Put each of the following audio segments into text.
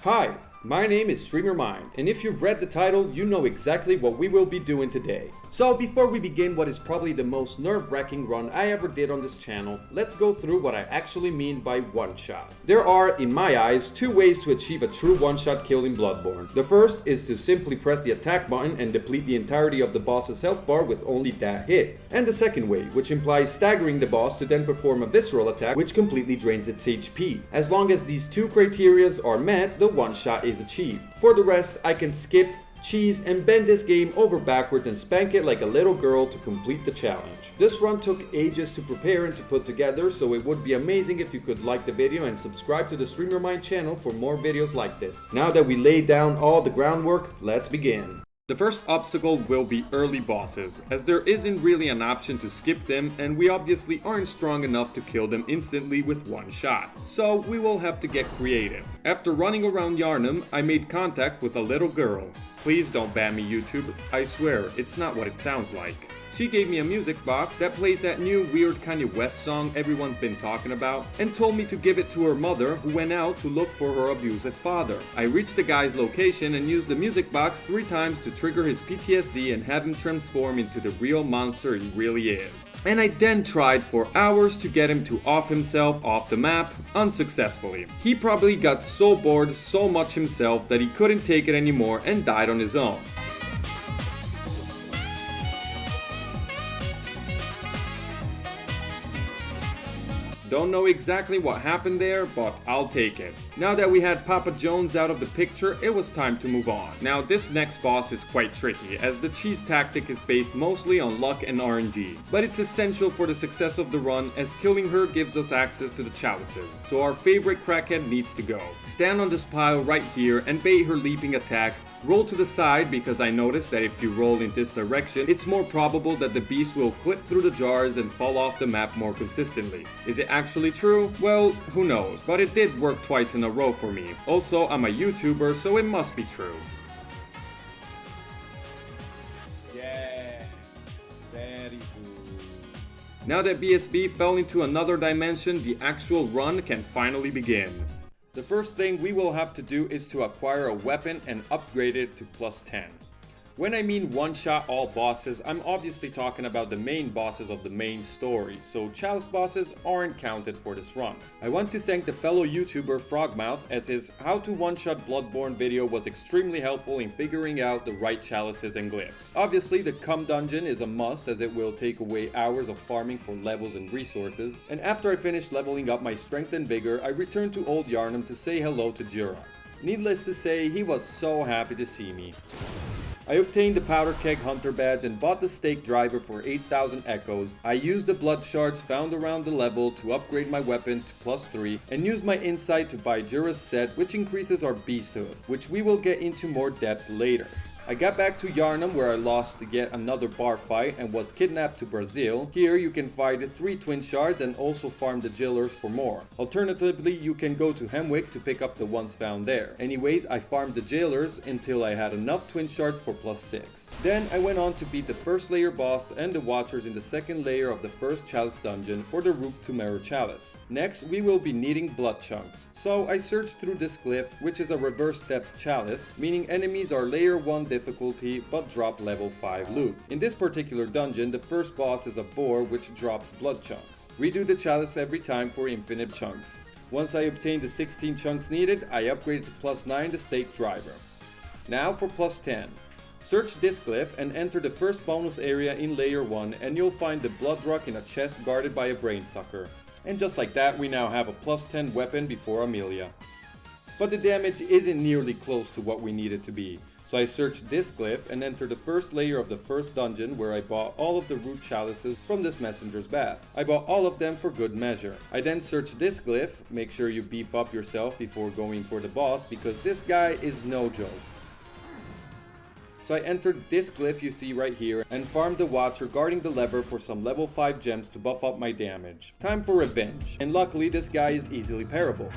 Hi, my name is StreamerMind, and if you've read the title, you know exactly what we will be doing today. So before we begin what is probably the most nerve-wracking run I ever did on this channel, let's go through what I actually mean by one-shot. There are, in my eyes, two ways to achieve a true one-shot kill in Bloodborne. The first is to simply press the attack button and deplete the entirety of the boss's health bar with only that hit. And the second way, which implies staggering the boss to then perform a visceral attack which completely drains its HP. As long as these two criteria are met, the one-shot is achieved. For the rest, I can skip, cheese, and bend this game over backwards and spank it like a little girl to complete the challenge. This run took ages to prepare and to put together, so it would be amazing if you could like the video and subscribe to the StreamerMind channel for more videos like this. Now that we laid down all the groundwork, let's begin. The first obstacle will be early bosses, as there isn't really an option to skip them and we obviously aren't strong enough to kill them instantly with one shot. So we will have to get creative. After running around Yharnam, I made contact with a little girl. Please don't ban me, YouTube. I swear, it's not what it sounds like. She gave me a music box that plays that new weird Kanye West song everyone's been talking about and told me to give it to her mother, who went out to look for her abusive father. I reached the guy's location and used the music box 3 times to trigger his PTSD and have him transform into the real monster he really is. And I then tried for hours to get him to off himself off the map, unsuccessfully. He probably got so bored so much himself that he couldn't take it anymore and died on his own. Don't know exactly what happened there, but I'll take it. Now that we had Papa Jones out of the picture, it was time to move on. Now this next boss is quite tricky, as the cheese tactic is based mostly on luck and RNG. But it's essential for the success of the run, as killing her gives us access to the chalices. So our favorite crackhead needs to go. Stand on this pile right here and bait her leaping attack. Roll to the side, because I noticed that if you roll in this direction, it's more probable that the beast will clip through the jars and fall off the map more consistently. Is it actually true? Well, who knows, but it did work twice in a row for me. Also, I'm a YouTuber, so it must be true. Yes, very good. Now that BSB fell into another dimension, the actual run can finally begin. The first thing we will have to do is to acquire a weapon and upgrade it to +10. When I mean one-shot all bosses, I'm obviously talking about the main bosses of the main story, so chalice bosses aren't counted for this run. I want to thank the fellow YouTuber Frogmouth, as his how to one-shot Bloodborne video was extremely helpful in figuring out the right chalices and glyphs. Obviously the Cum Dungeon is a must, as it will take away hours of farming for levels and resources, and after I finished leveling up my strength and vigor, I returned to Old Yharnam to say hello to Jura. Needless to say, he was so happy to see me. I obtained the Powder Keg Hunter badge and bought the Stake Driver for 8,000 echoes. I used the blood shards found around the level to upgrade my weapon to +3 and used my insight to buy Jura's set, which increases our beasthood, which we will get into more depth later. I got back to Yharnam, where I lost yet another bar fight and was kidnapped to Brazil. Here you can find 3 twin shards and also farm the jailers for more. Alternatively, you can go to Hemwick to pick up the ones found there. Anyways, I farmed the jailers until I had enough twin shards for +6. Then I went on to beat the first layer boss and the watchers in the second layer of the first chalice dungeon for the route to Meru Chalice. Next, we will be needing blood chunks. So I searched through this glyph, which is a reverse depth chalice, meaning enemies are layer 1 difficulty but drop level 5 loot. In this particular dungeon, the first boss is a boar which drops blood chunks. Redo the chalice every time for infinite chunks. Once I obtained the 16 chunks needed, I upgraded to +9 the Stake Driver. Now for +10. Search this glyph and enter the first bonus area in layer 1 and you'll find the blood rock in a chest guarded by a brain sucker. And just like that, we now have a +10 weapon before Amelia. But the damage isn't nearly close to what we need it to be. So I searched this glyph and entered the first layer of the first dungeon, where I bought all of the root chalices from this messenger's bath. I bought all of them for good measure. I then searched this glyph. Make sure you beef up yourself before going for the boss, because this guy is no joke. So I entered this glyph you see right here and farmed the watcher guarding the lever for some level 5 gems to buff up my damage. Time for revenge. And luckily this guy is easily parable.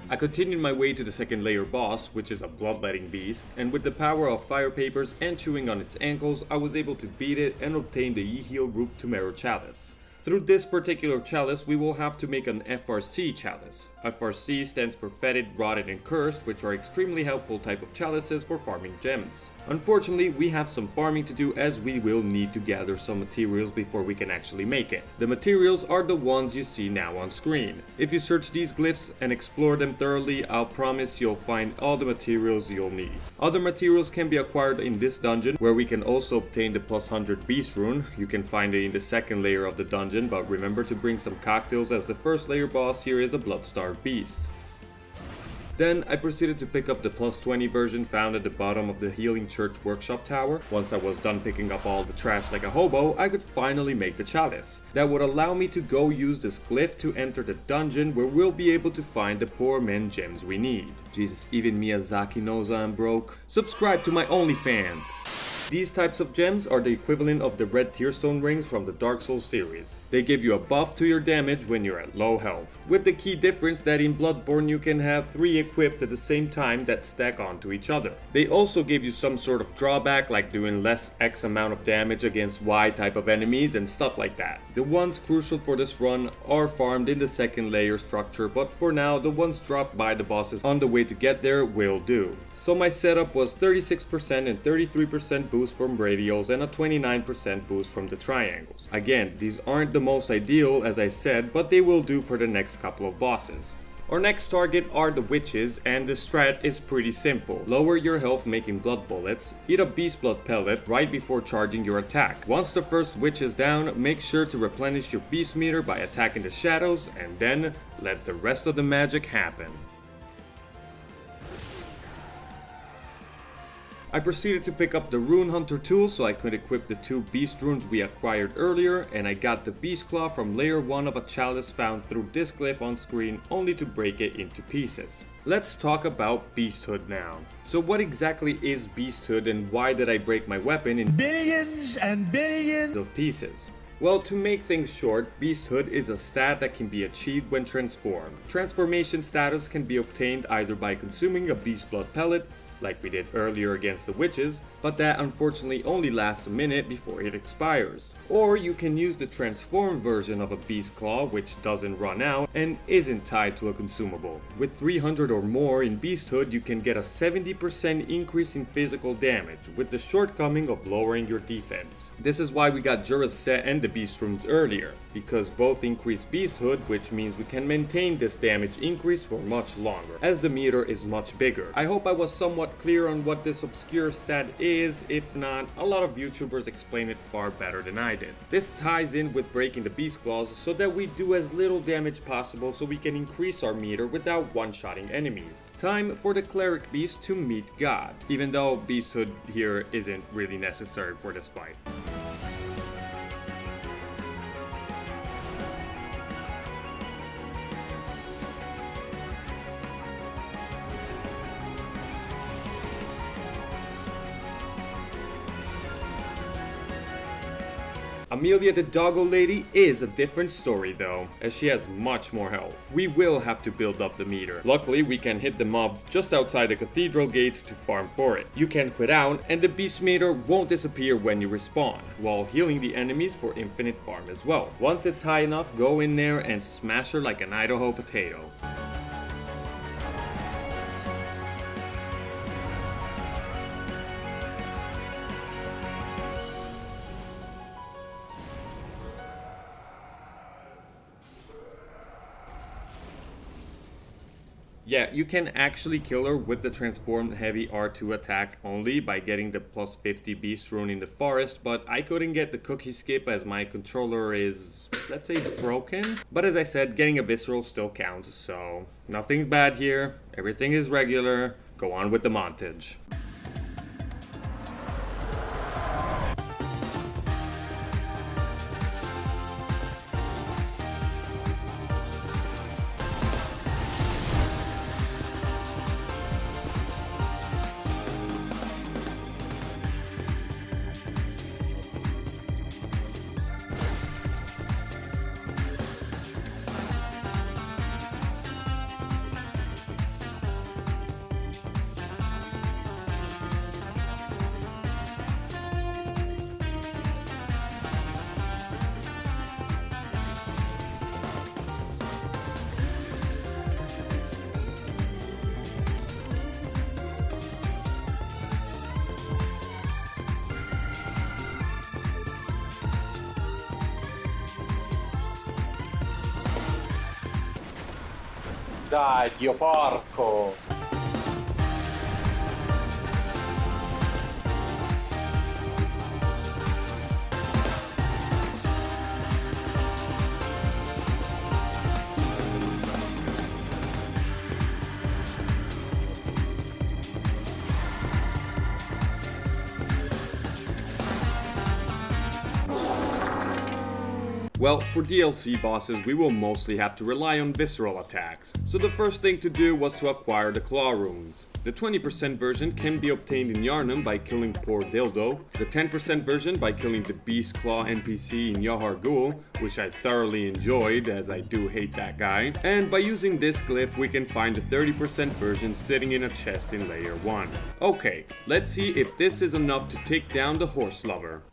I continued my way to the second layer boss, which is a bloodletting beast, and with the power of fire papers and chewing on its ankles, I was able to beat it and obtain the Yihil Root Tumero Chalice. Through this particular chalice, we will have to make an FRC chalice. FRC stands for Fetid, Rotted, and Cursed, which are extremely helpful type of chalices for farming gems. Unfortunately, we have some farming to do as we will need to gather some materials before we can actually make it. The materials are the ones you see now on screen. If you search these glyphs and explore them thoroughly, I'll promise you'll find all the materials you'll need. Other materials can be acquired in this dungeon, where we can also obtain the plus 100 beast rune. You can find it in the second layer of the dungeon, but remember to bring some cocktails as the first layer boss here is a blood-starved beast. Then I proceeded to pick up the plus 20 version found at the bottom of the Healing Church workshop tower. Once I was done picking up all the trash like a hobo, I could finally make the chalice. That would allow me to go use this glyph to enter the dungeon where we'll be able to find the poor men gems we need. Jesus, even Miyazaki knows I'm broke. Subscribe to my OnlyFans! These types of gems are the equivalent of the red tearstone rings from the Dark Souls series. They give you a buff to your damage when you're at low health, with the key difference that in Bloodborne you can have 3 equipped at the same time that stack onto each other. They also give you some sort of drawback like doing less X amount of damage against Y type of enemies and stuff like that. The ones crucial for this run are farmed in the second layer structure, but for now the ones dropped by the bosses on the way to get there will do. So my setup was 36% and 33% boost from radials and a 29% boost from the triangles. Again, these aren't the most ideal as I said, but they will do for the next couple of bosses. Our next target are the witches, and the strat is pretty simple. Lower your health making blood bullets, eat a beast blood pellet right before charging your attack. Once the first witch is down, make sure to replenish your beast meter by attacking the shadows, and then let the rest of the magic happen. I proceeded to pick up the Rune Hunter tool so I could equip the 2 beast runes we acquired earlier, and I got the beast claw from layer 1 of a chalice found through this glyph on screen, only to break it into pieces. Let's talk about Beasthood now. So what exactly is Beasthood and why did I break my weapon in billions and billions of pieces? Well, to make things short, Beasthood is a stat that can be achieved when transformed. Transformation status can be obtained either by consuming a beast blood pellet, like we did earlier against the witches, but that unfortunately only lasts a minute before it expires. Or you can use the transformed version of a beast claw, which doesn't run out and isn't tied to a consumable. With 300 or more in Beasthood, you can get a 70% increase in physical damage, with the shortcoming of lowering your defense. This is why we got Jura's set and the beast runes earlier, because both increase Beasthood, which means we can maintain this damage increase for much longer, as the meter is much bigger. I hope I was somewhat clear on what this obscure stat is. If not, a lot of YouTubers explain it far better than I did. This ties in with breaking the beast claws so that we do as little damage possible so we can increase our meter without one-shotting enemies. Time for the cleric beast to meet God, even though Beasthood here isn't really necessary for this fight. Amelia the Doggo Lady is a different story though, as she has much more health. We will have to build up the meter. Luckily, we can hit the mobs just outside the cathedral gates to farm for it. You can quit out, and the beast meter won't disappear when you respawn, while healing the enemies for infinite farm as well. Once it's high enough, go in there and smash her like an Idaho potato. Yeah, you can actually kill her with the transformed heavy R2 attack only by getting the plus 50 beast rune in the forest, but I couldn't get the cookie skip as my controller is, let's say, broken. But as I said, getting a visceral still counts, so nothing bad here, everything is regular. Go on with the montage. Dai, Dio porco! Well, for DLC bosses, we will mostly have to rely on visceral attacks. So the first thing to do was to acquire the Claw Runes. The 20% version can be obtained in Yharnam by killing Poor Dildo, the 10% version by killing the Beast Claw NPC in Yahar Ghul, which I thoroughly enjoyed as I do hate that guy, and by using this glyph we can find the 30% version sitting in a chest in layer 1. Okay, let's see if this is enough to take down the Horse Lover.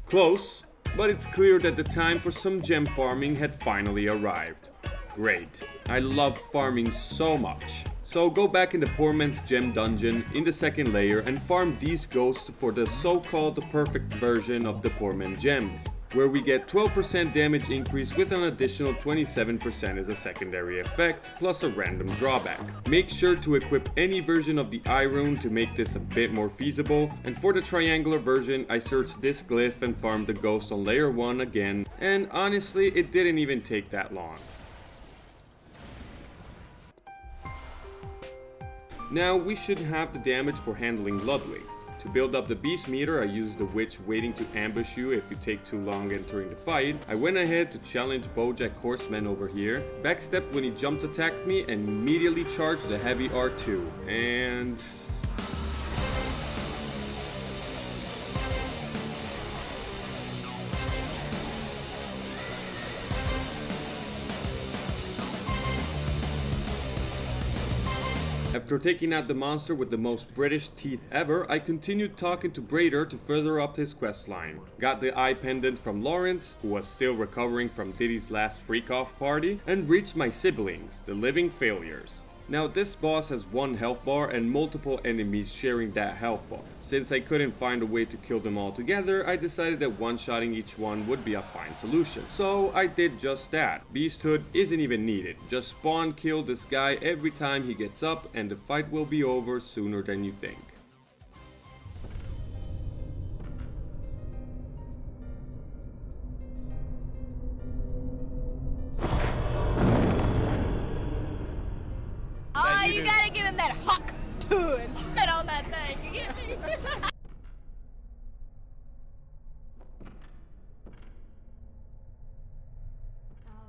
Close, but it's clear that the time for some gem farming had finally arrived. Great, I love farming so much. So go back in the Poor Man's Gem dungeon in the second layer and farm these ghosts for the so-called perfect version of the Poor Man's Gems, where we get 12% damage increase with an additional 27% as a secondary effect, plus a random drawback. Make sure to equip any version of the Eye Rune to make this a bit more feasible, and for the triangular version I searched this glyph and farmed the ghost on layer 1 again, and honestly it didn't even take that long. Now we should have the damage for handling Ludwig. To build up the beast meter, I used the witch waiting to ambush you if you take too long entering the fight. I went ahead to challenge Bojack Horseman over here, backstepped when he jumped attacked me, and immediately charged the heavy R2. And... after taking out the monster with the most British teeth ever, I continued talking to Braider to further up his questline. Got the eye pendant from Lawrence, who was still recovering from Diddy's last freak-off party, and reached my siblings, the Living Failures. Now this boss has one health bar and multiple enemies sharing that health bar. Since I couldn't find a way to kill them all together, I decided that one-shotting each one would be a fine solution. So I did just that. Beasthood isn't even needed. Just spawn kill this guy every time he gets up and the fight will be over sooner than you think. You gotta give him that hawk too and spit on that thing, you get me?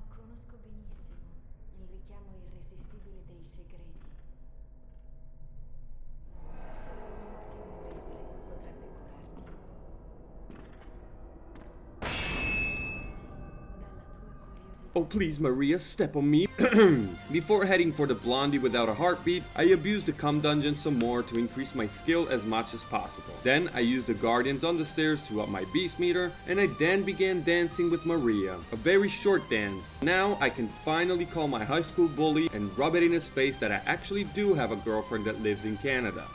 Conosco benissimo il richiamo irresistibile dei segreti. Solo una morte onorevole potrebbe curarti. Dalla tua curiosità. Oh please Maria, step on me. Before heading for the Blondie without a heartbeat, I abused the cum dungeon some more to increase my skill as much as possible. Then I used the guardians on the stairs to up my beast meter, and I then began dancing with Maria. A very short dance. Now I can finally call my high school bully and rub it in his face that I actually do have a girlfriend that lives in Canada.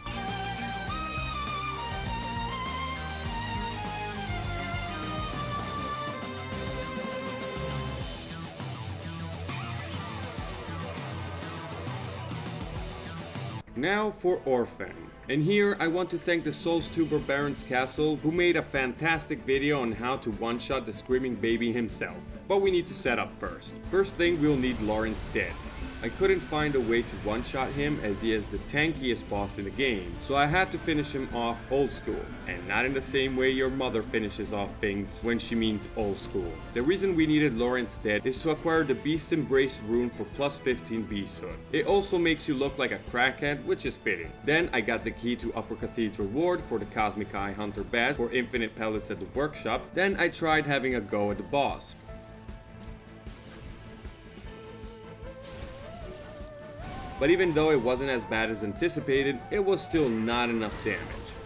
Now for Orphan. And here I want to thank the Soulstuber Baron's Castle, who made a fantastic video on how to one-shot the screaming baby himself. But we need to set up first. First thing, we'll need Lawrence dead. I couldn't find a way to one-shot him as he is the tankiest boss in the game, so I had to finish him off old school, and not in the same way your mother finishes off things when she means old school. The reason we needed Lawrence dead is to acquire the Beast Embrace rune for plus 15 beasthood. It also makes you look like a crackhead, which is fitting. Then I got the key to Upper Cathedral Ward for the Cosmic Eye Hunter badge for infinite pellets at the workshop. Then I tried having a go at the boss. But even though it wasn't as bad as anticipated, it was still not enough damage.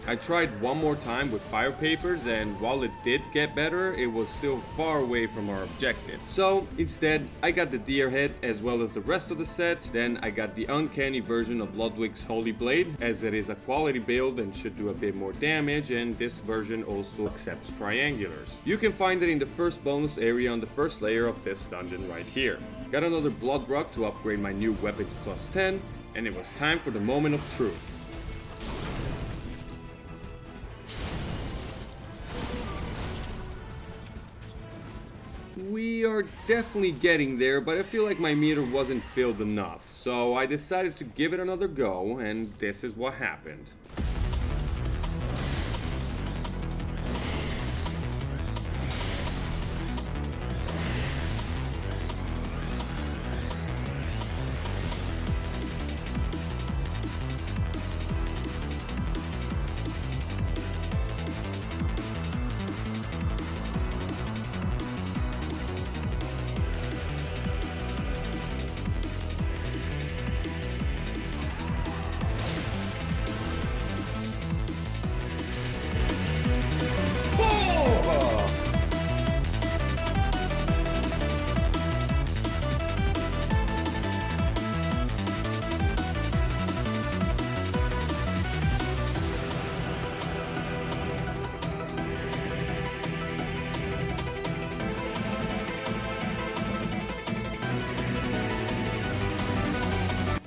I tried one more time with fire papers, and while it did get better, it was still far away from our objective. So instead, I got the deer head as well as the rest of the set. Then I got the uncanny version of Ludwig's Holy Blade, as it is a quality build and should do a bit more damage, and this version also accepts triangulars. You can find it in the first bonus area on the first layer of this dungeon right here. Got another blood rock to upgrade my new weapon to plus 10, and it was time for the moment of truth. We are definitely getting there, but I feel like my meter wasn't filled enough, so I decided to give it another go, and this is what happened.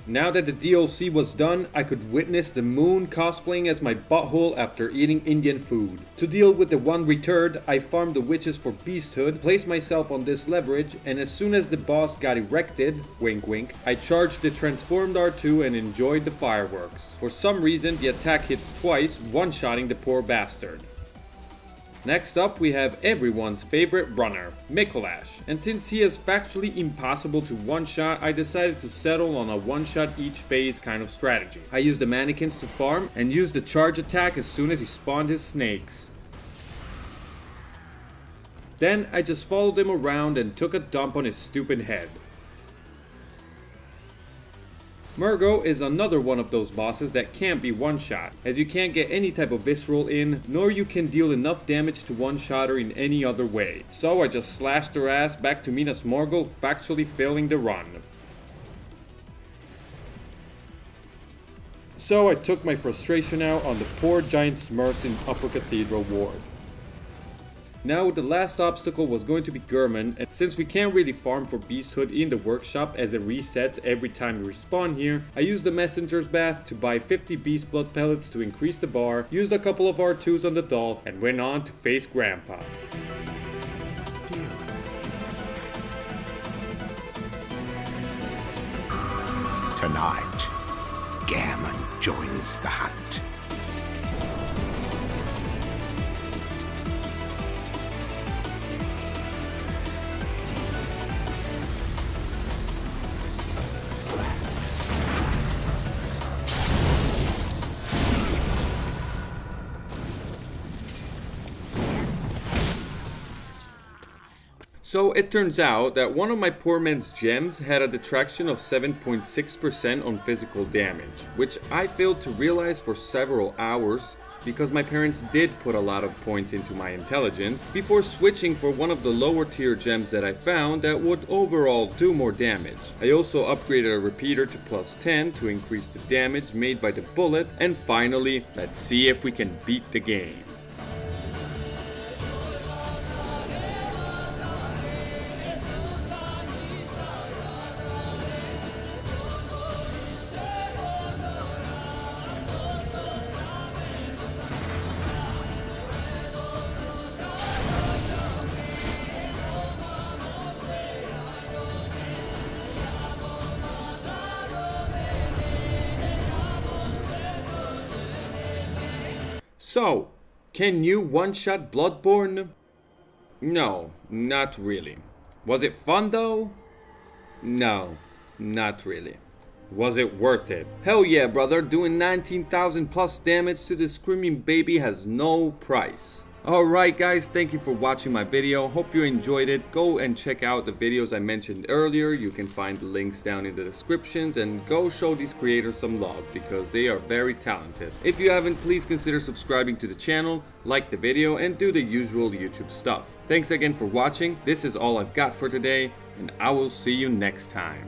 Now that the DLC was done, I could witness the moon cosplaying as my butthole after eating Indian food. To deal with the one returd, I farmed the witches for beasthood, placed myself on this leverage, and as soon as the boss got erected, wink wink, I charged the transformed R2 and enjoyed the fireworks. For some reason, the attack hits twice, one-shotting the poor bastard. Next up, we have everyone's favorite runner, Mikolash. And since he is factually impossible to one-shot, I decided to settle on a one-shot each phase kind of strategy. I used the mannequins to farm and used the charge attack as soon as he spawned his snakes. Then I just followed him around and took a dump on his stupid head. Murgo is another one of those bosses that can't be one-shot, as you can't get any type of visceral in, nor you can deal enough damage to one-shot her in any other way. So I just slashed her ass back to Minas Morgul, factually failing the run. So I took my frustration out on the poor giant smurfs in Upper Cathedral Ward. Now the last obstacle was going to be Gehrman, and since we can't really farm for beasthood in the workshop as it resets every time we respawn here, I used the messenger's bath to buy 50 beast blood pellets to increase the bar, used a couple of R2s on the doll, and went on to face Grandpa. Tonight, Gammon joins the hunt. So it turns out that one of my poor man's gems had a detraction of 7.6% on physical damage, which I failed to realize for several hours because my parents did put a lot of points into my intelligence before switching for one of the lower tier gems that I found that would overall do more damage. I also upgraded a repeater to plus 10 to increase the damage made by the bullet, and finally, let's see if we can beat the game. So, can you one-shot Bloodborne? No, not really. Was it fun though? No, not really. Was it worth it? Hell yeah, brother, doing 19,000 plus damage to the screaming baby has no price. Alright guys, thank you for watching my video. Hope you enjoyed it. Go and check out the videos I mentioned earlier. You can find the links down in the descriptions, and go show these creators some love because they are very talented. If you haven't, please consider subscribing to the channel, like the video, and do the usual YouTube stuff. Thanks again for watching. This is all I've got for today, and I will see you next time.